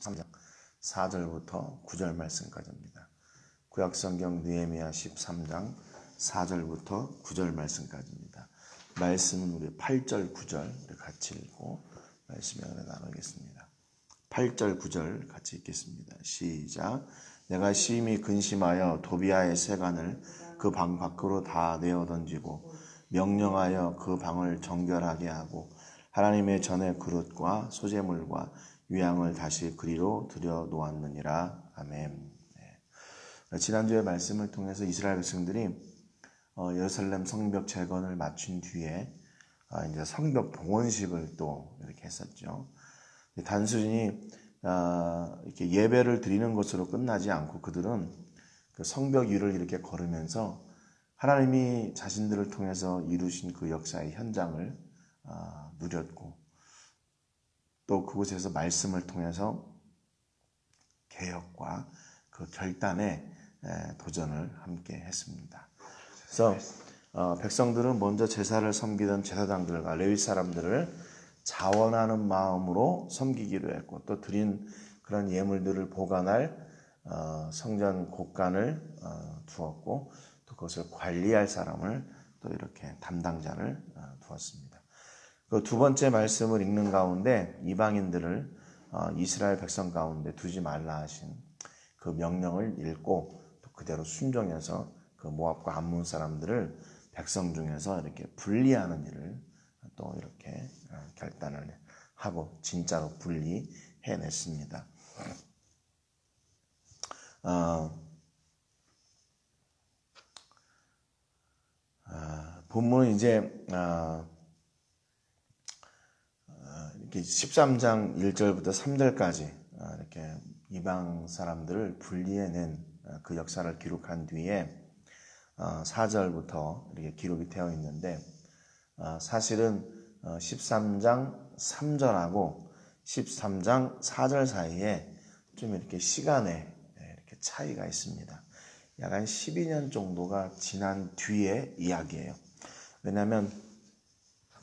13장 4절부터 9절 말씀까지입니다. 구약성경 느헤미야 13장 4절부터 9절 말씀까지입니다. 말씀은 우리 8절 9절 같이 읽고 말씀을 나누겠습니다. 8절 9절 같이 읽겠습니다. 시작. 내가 심히 근심하여 도비아의 세간을 그 방 밖으로 다 내어 던지고 명령하여 그 방을 정결하게 하고 하나님의 전의 그릇과 소재물과 유향을 다시 그리로 들여 놓았느니라. 아멘. 네. 지난주의 말씀을 통해서 이스라엘 백성들이 예루살렘 성벽 재건을 마친 뒤에 이제 성벽 봉헌식을 또 이렇게 했었죠. 단순히 이렇게 예배를 드리는 것으로 끝나지 않고 그들은 그 성벽 위를 이렇게 걸으면서 하나님이 자신들을 통해서 이루신 그 역사의 현장을 누렸고 또 그곳에서 말씀을 통해서 개혁과 그 결단의 도전을 함께 했습니다. 그래서 백성들은 먼저 제사를 섬기던 제사장들과 레위 사람들을 자원하는 마음으로 섬기기로 했고 또 드린 그런 예물들을 보관할 성전 곳간을 두었고 또 그것을 관리할 사람을 또 이렇게 담당자를 두었습니다. 그 두 번째 말씀을 읽는 가운데 이방인들을 이스라엘 백성 가운데 두지 말라 하신 그 명령을 읽고 또 그대로 순종해서 그 모압과 암몬 사람들을 백성 중에서 이렇게 분리하는 일을 또 이렇게 결단을 하고 진짜로 분리해냈습니다. 본문은 이제 이렇게 13장 1절부터 3절까지 이렇게 이방 사람들을 분리해낸 그 역사를 기록한 뒤에 4절부터 이렇게 기록이 되어 있는데 사실은 13장 3절하고 13장 4절 사이에 좀 이렇게 시간에 이렇게 차이가 있습니다. 약 한 12년 정도가 지난 뒤의 이야기예요. 왜냐하면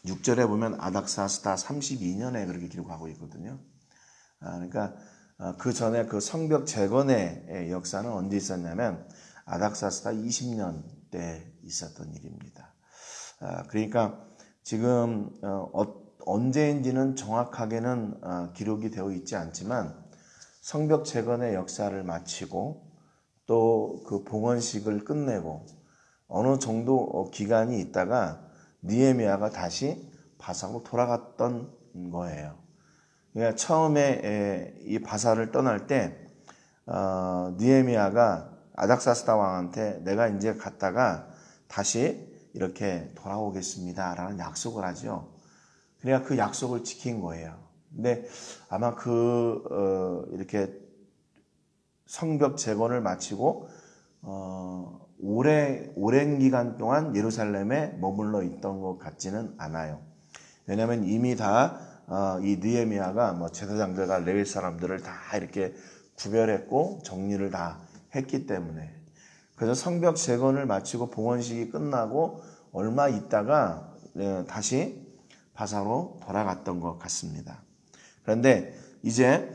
6절에 보면 아닥사스다 32년에 그렇게 기록하고 있거든요. 그러니까 그 전에 그 성벽 재건의 역사는 언제 있었냐면 아닥사스다 20년 때 있었던 일입니다. 그러니까 지금 언제인지는 정확하게는 기록이 되어 있지 않지만 성벽 재건의 역사를 마치고 또 그 봉헌식을 끝내고 어느 정도 기간이 있다가 느헤미야가 다시 바사로 돌아갔던 거예요. 그러니까 처음에 이 바사를 떠날 때 느헤미야가 아닥사스다 왕한테 내가 이제 갔다가 다시 이렇게 돌아오겠습니다 라는 약속을 하죠. 그래야 그 약속을 지킨 거예요. 근데 아마 이렇게 성벽 재건을 마치고 오랜 기간 동안 예루살렘에 머물러 있던 것 같지는 않아요. 왜냐하면 이미 다 이 느헤미야가 뭐 제사장들과 레위 사람들을 다 이렇게 구별했고 정리를 다 했기 때문에 그래서 성벽 재건을 마치고 봉헌식이 끝나고 얼마 있다가 다시 바사로 돌아갔던 것 같습니다. 그런데 이제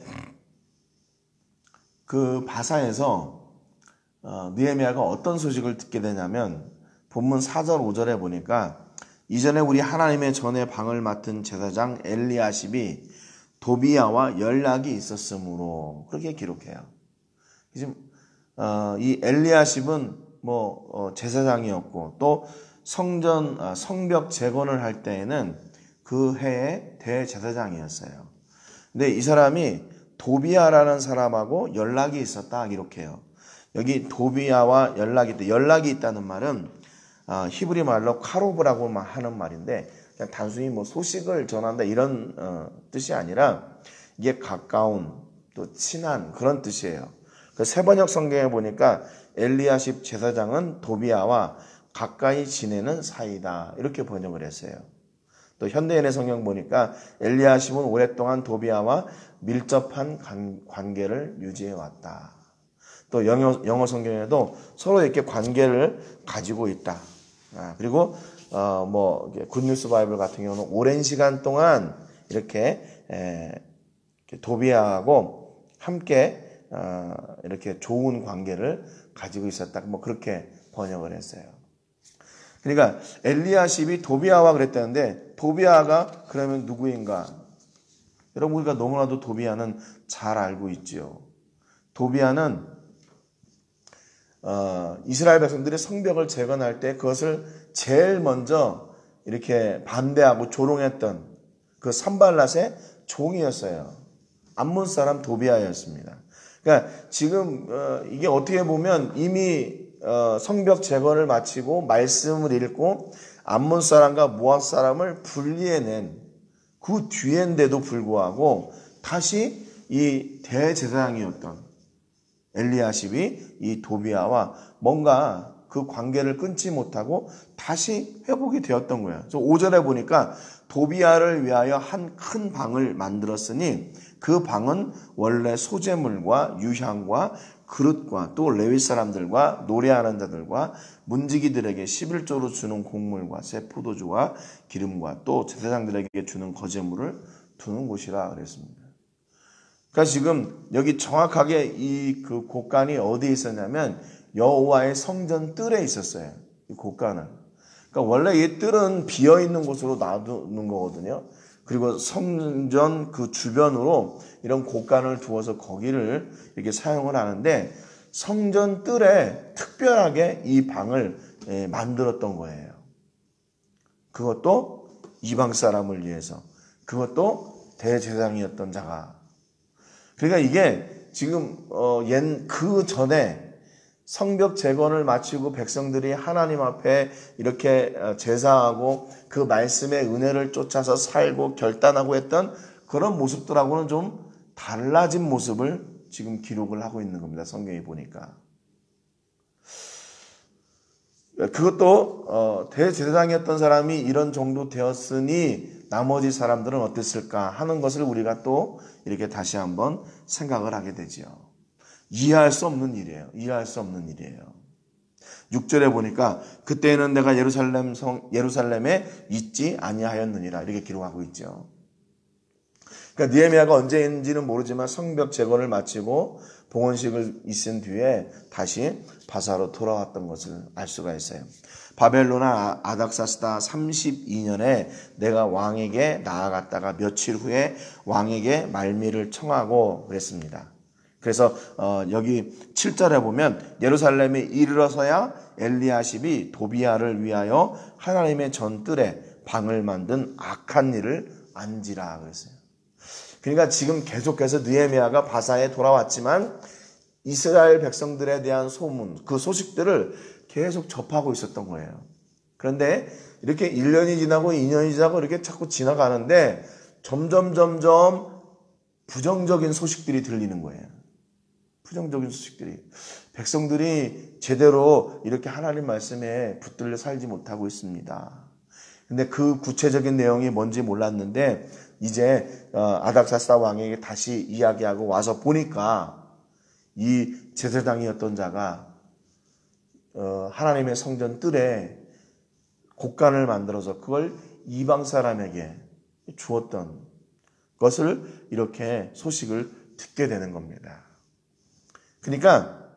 그 바사에서 느헤미야가 어떤 소식을 듣게 되냐면 본문 4절 5절에 보니까 이전에 우리 하나님의 전의 방을 맡은 제사장 엘리야십이 도비야와 연락이 있었으므로 그렇게 기록해요. 지금 이 엘리야십은 제사장이었고 또 성벽 재건을 할 때에는 그 해의 대제사장이었어요. 근데 이 사람이 도비야라는 사람하고 연락이 있었다 기록해요. 여기 도비야와 연락이 있다는 말은 히브리 말로 카로브라고 하는 말인데 그냥 단순히 소식을 전한다 이런 뜻이 아니라 이게 가까운 또 친한 그런 뜻이에요. 그 세번역 성경에 보니까 엘리야십 제사장은 도비야와 가까이 지내는 사이다 이렇게 번역을 했어요. 또 현대인의 성경 보니까 엘리야십은 오랫동안 도비야와 밀접한 관계를 유지해왔다. 또 영어 성경에도 서로 이렇게 관계를 가지고 있다. 그리고 굿뉴스 바이블 같은 경우는 오랜 시간 동안 이렇게 도비야하고 함께 이렇게 좋은 관계를 가지고 있었다. 뭐 그렇게 번역을 했어요. 그러니까 엘리야십이 도비아와 그랬다는데 도비아가 그러면 누구인가? 여러분 우리가 너무나도 도비아는 잘 알고 있지요. 도비아는 이스라엘 백성들이 성벽을 재건할 때 그것을 제일 먼저 이렇게 반대하고 조롱했던 그 산발랏의 종이었어요. 암몬 사람 도비아였습니다. 그러니까 지금 이게 어떻게 보면 이미 성벽 재건을 마치고 말씀을 읽고 암몬 사람과 모압 사람을 분리해낸 그 뒤인데도 불구하고 다시 이 대제사장이었던 엘리야십이 이 도비아와 뭔가 그 관계를 끊지 못하고 다시 회복이 되었던 거예요. 그래서 5절에 보니까 도비아를 위하여 한 큰 방을 만들었으니 그 방은 원래 소재물과 유향과 그릇과 또 레위 사람들과 노래하는 자들과 문지기들에게 11조로 주는 곡물과 새 포도주와 기름과 또 제사장들에게 주는 거제물을 두는 곳이라 그랬습니다. 그러니까 지금 여기 정확하게 이 그 곳간이 어디에 있었냐면 여호와의 성전 뜰에 있었어요. 이 곳간은. 그러니까 원래 이 뜰은 비어 있는 곳으로 놔두는 거거든요. 그리고 성전 그 주변으로 이런 곳간을 두어서 거기를 이렇게 사용을 하는데 성전 뜰에 특별하게 이 방을 만들었던 거예요. 그것도 이방 사람을 위해서. 그것도 대제사장이었던 자가. 그러니까 이게 지금 그 전에 성벽 재건을 마치고 백성들이 하나님 앞에 이렇게 제사하고 그 말씀의 은혜를 쫓아서 살고 결단하고 했던 그런 모습들하고는 좀 달라진 모습을 지금 기록을 하고 있는 겁니다. 성경에 보니까. 그것도 대제사장이었던 사람이 이런 정도 되었으니 나머지 사람들은 어땠을까 하는 것을 우리가 또 이렇게 다시 한번 생각을 하게 되지요. 이해할 수 없는 일이에요. 이해할 수 없는 일이에요. 6절에 보니까 그때는 내가 예루살렘에 있지 아니하였느니라 이렇게 기록하고 있죠. 그러니까 느헤미야가 언제인지는 모르지만 성벽 재건을 마치고 봉헌식을 있은 뒤에 다시 바사로 돌아왔던 것을 알 수가 있어요. 바벨론아 아닥사스다 32년에 내가 왕에게 나아갔다가 며칠 후에 왕에게 말미를 청하고 그랬습니다. 그래서 여기 7절에 보면 예루살렘에 이르러서야 엘리야십이 도비아를 위하여 하나님의 전뜰에 방을 만든 악한 일을 안지라 그랬어요. 그러니까 지금 계속해서 느헤미야가 바사에 돌아왔지만 이스라엘 백성들에 대한 소문, 그 소식들을 계속 접하고 있었던 거예요. 그런데 이렇게 1년이 지나고 2년이 지나고 이렇게 자꾸 지나가는데 점점 부정적인 소식들이 들리는 거예요. 부정적인 소식들이. 백성들이 제대로 이렇게 하나님 말씀에 붙들려 살지 못하고 있습니다. 근데 그 구체적인 내용이 뭔지 몰랐는데 이제 아닥사스다 왕에게 다시 이야기하고 와서 보니까 이 제사장이었던 자가 하나님의 성전 뜰에 곡간을 만들어서 그걸 이방 사람에게 주었던 것을 이렇게 소식을 듣게 되는 겁니다. 그러니까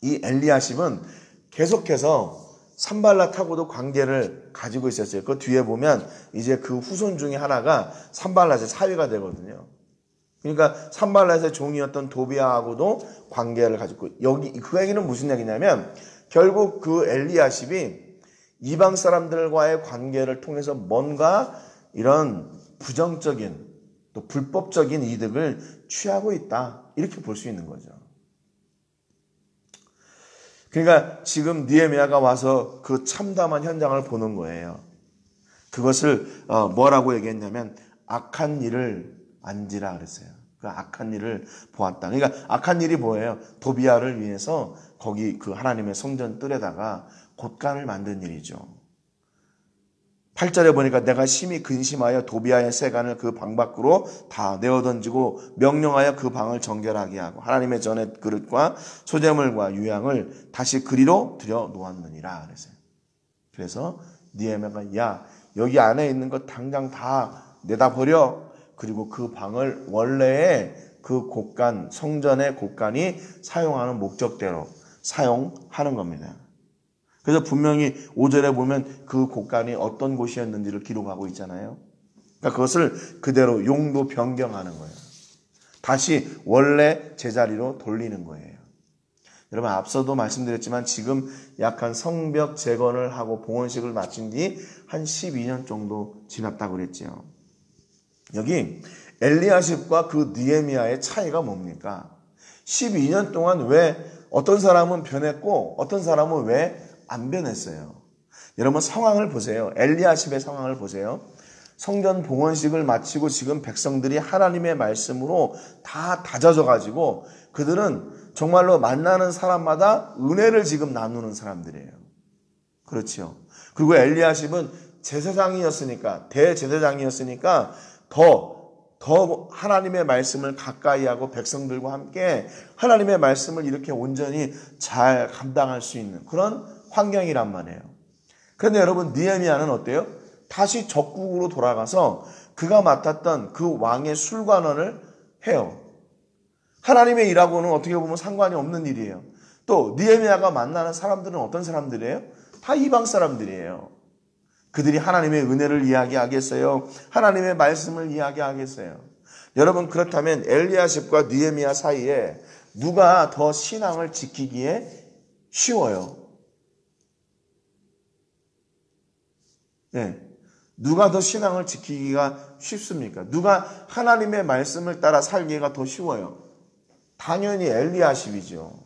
이 엘리야십은 계속해서 산발랏하고도 관계를 가지고 있었어요. 그 뒤에 보면 이제 그 후손 중에 하나가 산발랏의 사위가 되거든요. 그러니까 산발랏의 종이었던 도비아하고도 관계를 가지고 여기 그 얘기는 무슨 얘기냐면 결국 그 엘리야십이 이방 사람들과의 관계를 통해서 뭔가 이런 부정적인 또 불법적인 이득을 취하고 있다 이렇게 볼 수 있는 거죠. 그러니까 지금 느헤미야가 와서 그 참담한 현장을 보는 거예요. 그것을 뭐라고 얘기했냐면 악한 일을 안지라 그랬어요. 그 악한 일을 보았다. 그러니까 악한 일이 뭐예요? 도비아를 위해서 거기 그 하나님의 성전 뜰에다가 곳간을 만든 일이죠. 8절에 보니까 내가 심히 근심하여 도비아의 세간을 그 방 밖으로 다 내어던지고 명령하여 그 방을 정결하게 하고 하나님의 전의 그릇과 소재물과 유향을 다시 그리로 들여 놓았느니라 그랬어요. 그래서 느헤미야가 야 여기 안에 있는 것 당장 다 내다 버려. 그리고 그 방을 원래의 그 곳간, 성전의 곳간이 사용하는 목적대로 사용하는 겁니다. 그래서 분명히 5절에 보면 그 곳간이 어떤 곳이었는지를 기록하고 있잖아요. 그러니까 그것을 그대로 용도 변경하는 거예요. 다시 원래 제자리로 돌리는 거예요. 여러분, 앞서도 말씀드렸지만 지금 약 한 성벽 재건을 하고 봉헌식을 마친 뒤 한 12년 정도 지났다고 그랬죠. 여기 엘리야십과 그 느헤미야의 차이가 뭡니까? 12년 동안 왜 어떤 사람은 변했고 어떤 사람은 왜 안 변했어요? 여러분, 상황을 보세요. 엘리야십의 상황을 보세요. 성전 봉헌식을 마치고 지금 백성들이 하나님의 말씀으로 다 다져져 가지고 그들은 정말로 만나는 사람마다 은혜를 지금 나누는 사람들이에요. 그렇죠. 그리고 엘리야십은 제사장이었으니까, 대제사장이었으니까 더 하나님의 말씀을 가까이 하고 백성들과 함께 하나님의 말씀을 이렇게 온전히 잘 감당할 수 있는 그런 환경이란 말이에요. 그런데 여러분, 느헤미야는 어때요? 다시 적국으로 돌아가서 그가 맡았던 그 왕의 술관원을 해요. 하나님의 일하고는 어떻게 보면 상관이 없는 일이에요. 또 느헤미야가 만나는 사람들은 어떤 사람들이에요? 다 이방 사람들이에요. 그들이 하나님의 은혜를 이야기하겠어요? 하나님의 말씀을 이야기하겠어요? 여러분, 그렇다면 엘리야십과 느헤미야 사이에 누가 더 신앙을 지키기에 쉬워요? 네. 누가 더 신앙을 지키기가 쉽습니까? 누가 하나님의 말씀을 따라 살기가 더 쉬워요? 당연히 엘리야십이죠.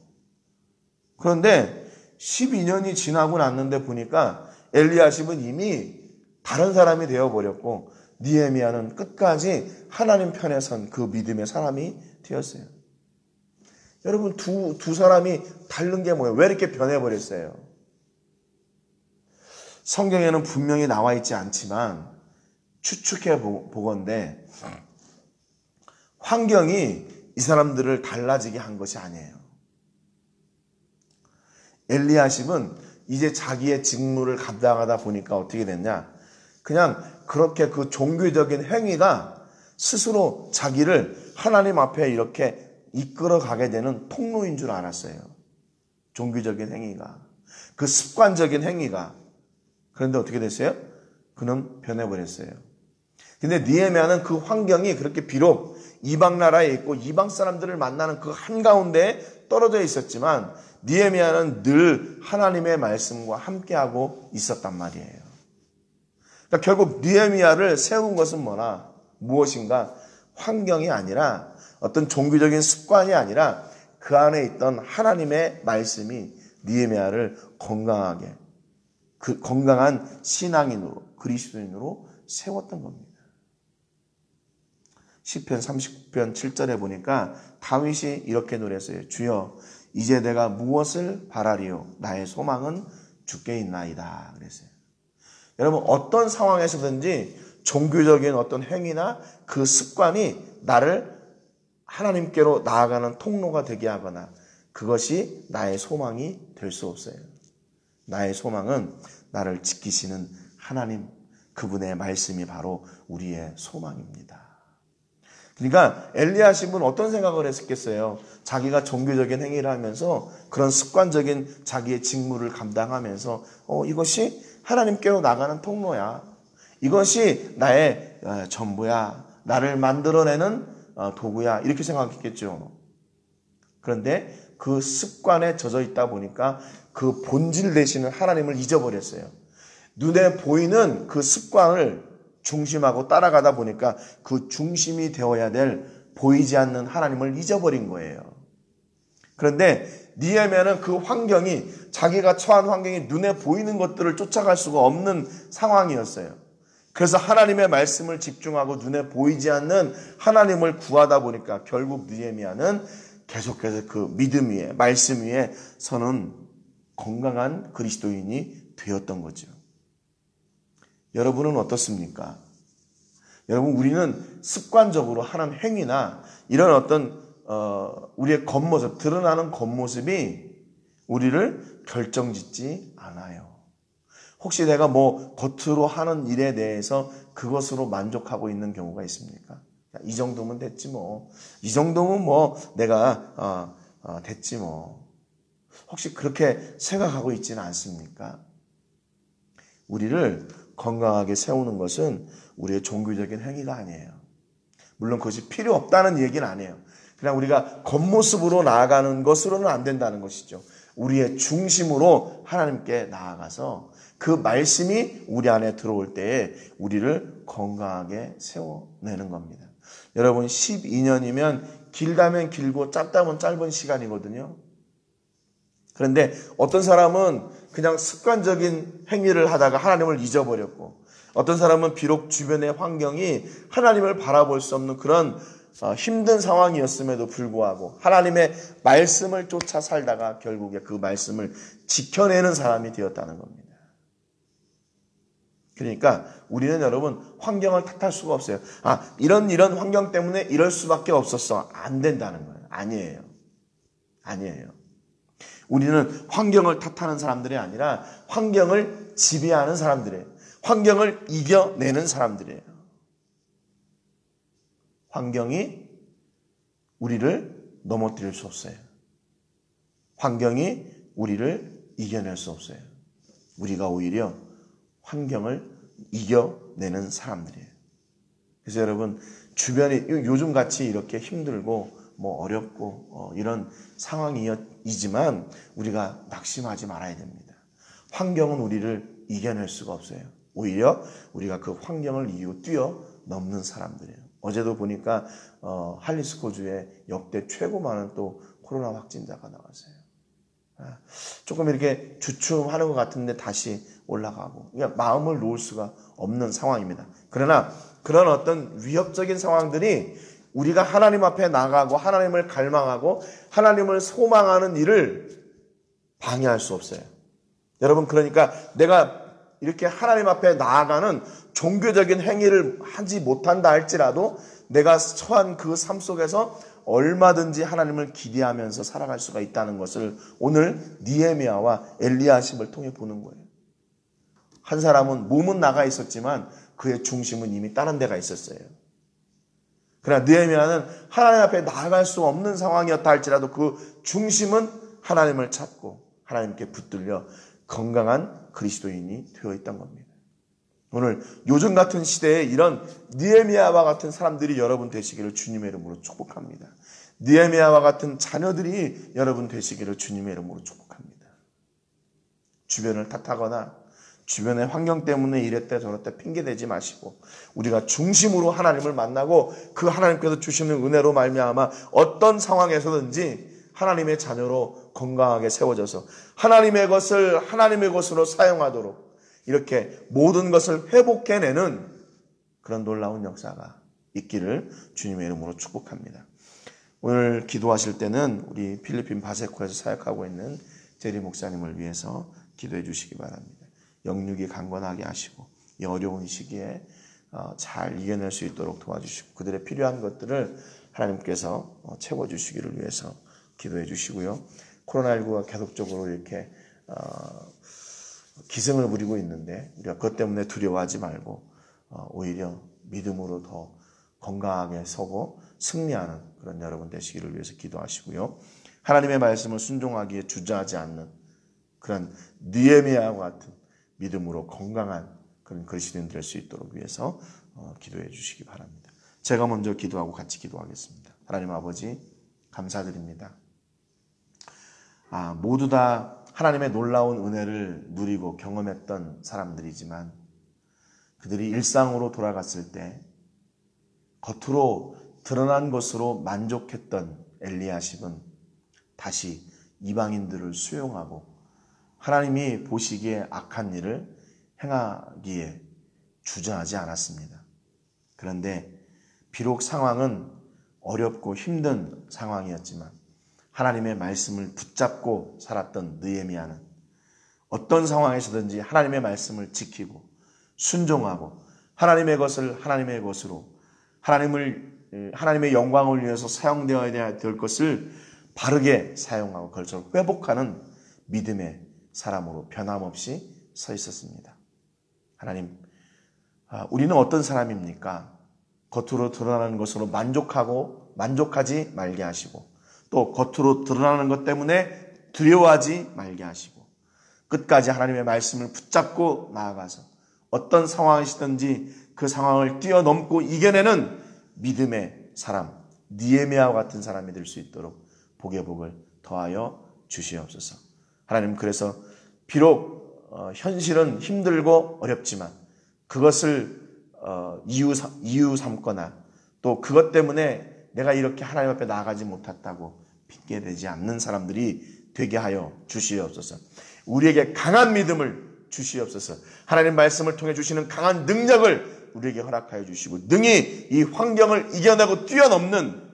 그런데 12년이 지나고 났는데 보니까 엘리야십은 이미 다른 사람이 되어버렸고 느헤미야는 끝까지 하나님 편에 선 그 믿음의 사람이 되었어요. 여러분, 두 사람이 다른 게 뭐예요? 왜 이렇게 변해버렸어요? 성경에는 분명히 나와 있지 않지만 추측해 보건대 환경이 이 사람들을 달라지게 한 것이 아니에요. 엘리야십은 이제 자기의 직무를 감당하다 보니까 어떻게 됐냐? 그냥 그렇게 그 종교적인 행위가 스스로 자기를 하나님 앞에 이렇게 이끌어 가게 되는 통로인 줄 알았어요. 종교적인 행위가. 그 습관적인 행위가. 그런데 어떻게 됐어요? 그는 변해버렸어요. 근데 느헤미야는 그 환경이 그렇게 비록 이방 나라에 있고 이방 사람들을 만나는 그 한가운데 떨어져 있었지만 느헤미야는 늘 하나님의 말씀과 함께하고 있었단 말이에요. 그러니까 결국 느헤미야를 세운 것은 무엇인가? 환경이 아니라 어떤 종교적인 습관이 아니라 그 안에 있던 하나님의 말씀이 느헤미야를 건강하게 그 건강한 신앙인으로 그리스도인으로 세웠던 겁니다. 시편 39편 7절에 보니까 다윗이 이렇게 노래했어요. 주여, 이제 내가 무엇을 바라리요? 나의 소망은 주께 있나이다. 그랬어요. 여러분, 어떤 상황에서든지 종교적인 어떤 행위나 그 습관이 나를 하나님께로 나아가는 통로가 되게 하거나 그것이 나의 소망이 될 수 없어요. 나의 소망은 나를 지키시는 하나님, 그분의 말씀이 바로 우리의 소망입니다. 그러니까 엘리야십은 어떤 생각을 했겠어요? 자기가 종교적인 행위를 하면서 그런 습관적인 자기의 직무를 감당하면서 이것이 하나님께로 나가는 통로야. 이것이 나의 전부야. 나를 만들어내는 도구야. 이렇게 생각했겠죠. 그런데 그 습관에 젖어 있다 보니까 그 본질 되시는 하나님을 잊어버렸어요. 눈에 보이는 그 습관을 중심하고 따라가다 보니까 그 중심이 되어야 될 보이지 않는 하나님을 잊어버린 거예요. 그런데 느헤미야는 그 환경이 자기가 처한 환경이 눈에 보이는 것들을 쫓아갈 수가 없는 상황이었어요. 그래서 하나님의 말씀을 집중하고 눈에 보이지 않는 하나님을 구하다 보니까 결국 느헤미야는 계속해서 그 믿음 위에 말씀 위에 서는 건강한 그리스도인이 되었던 거죠. 여러분은 어떻습니까? 여러분, 우리는 습관적으로 하는 행위나 이런 어떤 우리의 겉모습, 드러나는 겉모습이 우리를 결정짓지 않아요. 혹시 내가 겉으로 하는 일에 대해서 그것으로 만족하고 있는 경우가 있습니까? 이 정도면 됐지 뭐. 이 정도면 뭐 내가 됐지 뭐. 혹시 그렇게 생각하고 있지는 않습니까? 우리를 건강하게 세우는 것은 우리의 종교적인 행위가 아니에요. 물론 그것이 필요 없다는 얘기는 아니에요. 그냥 우리가 겉모습으로 나아가는 것으로는 안 된다는 것이죠. 우리의 중심으로 하나님께 나아가서 그 말씀이 우리 안에 들어올 때에 우리를 건강하게 세워내는 겁니다. 여러분 12년이면 길다면 길고 짧다면 짧은 시간이거든요. 그런데 어떤 사람은 그냥 습관적인 행위를 하다가 하나님을 잊어버렸고, 어떤 사람은 비록 주변의 환경이 하나님을 바라볼 수 없는 그런 힘든 상황이었음에도 불구하고 하나님의 말씀을 쫓아 살다가 결국에 그 말씀을 지켜내는 사람이 되었다는 겁니다. 그러니까 우리는 여러분 환경을 탓할 수가 없어요. 이런 환경 때문에 이럴 수밖에 없었어. 안 된다는 거예요. 아니에요. 우리는 환경을 탓하는 사람들이 아니라 환경을 지배하는 사람들이에요. 환경을 이겨내는 사람들이에요. 환경이 우리를 넘어뜨릴 수 없어요. 환경이 우리를 이겨낼 수 없어요. 우리가 오히려 환경을 이겨내는 사람들이에요. 그래서 여러분 주변이 요즘 같이 이렇게 힘들고 어렵고 이런 상황이지만 우리가 낙심하지 말아야 됩니다. 환경은 우리를 이겨낼 수가 없어요. 오히려 우리가 그 환경을 이기고 뛰어넘는 사람들이에요. 어제도 보니까 할리스코주에 역대 최고 많은 또 코로나 확진자가 나왔어요. 조금 이렇게 주춤하는 것 같은데 다시 올라가고, 그러니까 마음을 놓을 수가 없는 상황입니다. 그러나 그런 어떤 위협적인 상황들이 우리가 하나님 앞에 나가고 하나님을 갈망하고 하나님을 소망하는 일을 방해할 수 없어요. 여러분, 그러니까 내가 이렇게 하나님 앞에 나아가는 종교적인 행위를 하지 못한다 할지라도 내가 처한 그 삶 속에서 얼마든지 하나님을 기대하면서 살아갈 수가 있다는 것을 오늘 느헤미야와 엘리야십을 통해 보는 거예요. 한 사람은 몸은 나가 있었지만 그의 중심은 이미 다른 데가 있었어요. 그러나 느헤미야는 하나님 앞에 나아갈 수 없는 상황이었다 할지라도 그 중심은 하나님을 찾고 하나님께 붙들려 건강한 그리스도인이 되어 있던 겁니다. 오늘 요즘 같은 시대에 이런 느헤미야와 같은 사람들이 여러분 되시기를 주님의 이름으로 축복합니다. 느헤미야와 같은 자녀들이 여러분 되시기를 주님의 이름으로 축복합니다. 주변을 탓하거나 주변의 환경 때문에 이랬다 저랬다 핑계대지 마시고 우리가 중심으로 하나님을 만나고 그 하나님께서 주시는 은혜로 말미암아 어떤 상황에서든지 하나님의 자녀로 건강하게 세워져서 하나님의 것을 하나님의 것으로 사용하도록 이렇게 모든 것을 회복해내는 그런 놀라운 역사가 있기를 주님의 이름으로 축복합니다. 오늘 기도하실 때는 우리 필리핀 바세코에서 사역하고 있는 제리 목사님을 위해서 기도해 주시기 바랍니다. 영육이 강건하게 하시고 이 어려운 시기에 잘 이겨낼 수 있도록 도와주시고 그들의 필요한 것들을 하나님께서 채워주시기를 위해서 기도해 주시고요. 코로나19가 계속적으로 이렇게 기승을 부리고 있는데 우리가 그것 때문에 두려워하지 말고 오히려 믿음으로 더 건강하게 서고 승리하는 그런 여러분 되시기를 위해서 기도하시고요. 하나님의 말씀을 순종하기에 주저하지 않는 그런 느헤미야와 같은 믿음으로 건강한 그런 그리스도인 될 수 있도록 위해서 기도해 주시기 바랍니다. 제가 먼저 기도하고 같이 기도하겠습니다. 하나님 아버지 감사드립니다. 모두 다 하나님의 놀라운 은혜를 누리고 경험했던 사람들이지만 그들이 일상으로 돌아갔을 때 겉으로 드러난 것으로 만족했던 엘리야십은 다시 이방인들을 수용하고 하나님이 보시기에 악한 일을 행하기에 주저하지 않았습니다. 그런데 비록 상황은 어렵고 힘든 상황이었지만 하나님의 말씀을 붙잡고 살았던 느헤미야는 어떤 상황에서든지 하나님의 말씀을 지키고 순종하고 하나님의 것을 하나님의 것으로 하나님의 영광을 위해서 사용되어야 될 것을 바르게 사용하고 그것을 회복하는 믿음의 사람으로 변함없이 서 있었습니다. 하나님, 우리는 어떤 사람입니까? 겉으로 드러나는 것으로 만족하지 말게 하시고, 또 겉으로 드러나는 것 때문에 두려워하지 말게 하시고, 끝까지 하나님의 말씀을 붙잡고 나아가서 어떤 상황이시든지 그 상황을 뛰어넘고 이겨내는 믿음의 사람, 느헤미야와 같은 사람이 될 수 있도록 복의 복을 더하여 주시옵소서. 하나님, 그래서 비록 현실은 힘들고 어렵지만 그것을 이유 삼거나 또 그것 때문에 내가 이렇게 하나님 앞에 나아가지 못했다고 핑계대지 않는 사람들이 되게 하여 주시옵소서. 우리에게 강한 믿음을 주시옵소서. 하나님 말씀을 통해 주시는 강한 능력을 우리에게 허락하여 주시고, 능히 이 환경을 이겨내고 뛰어넘는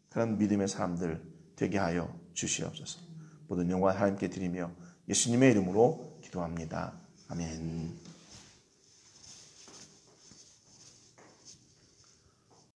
그런 믿음의 사람들 되게 하여 주시옵소서. 모든 영광 하나님께 드리며 예수님의 이름으로 기도합니다. 아멘.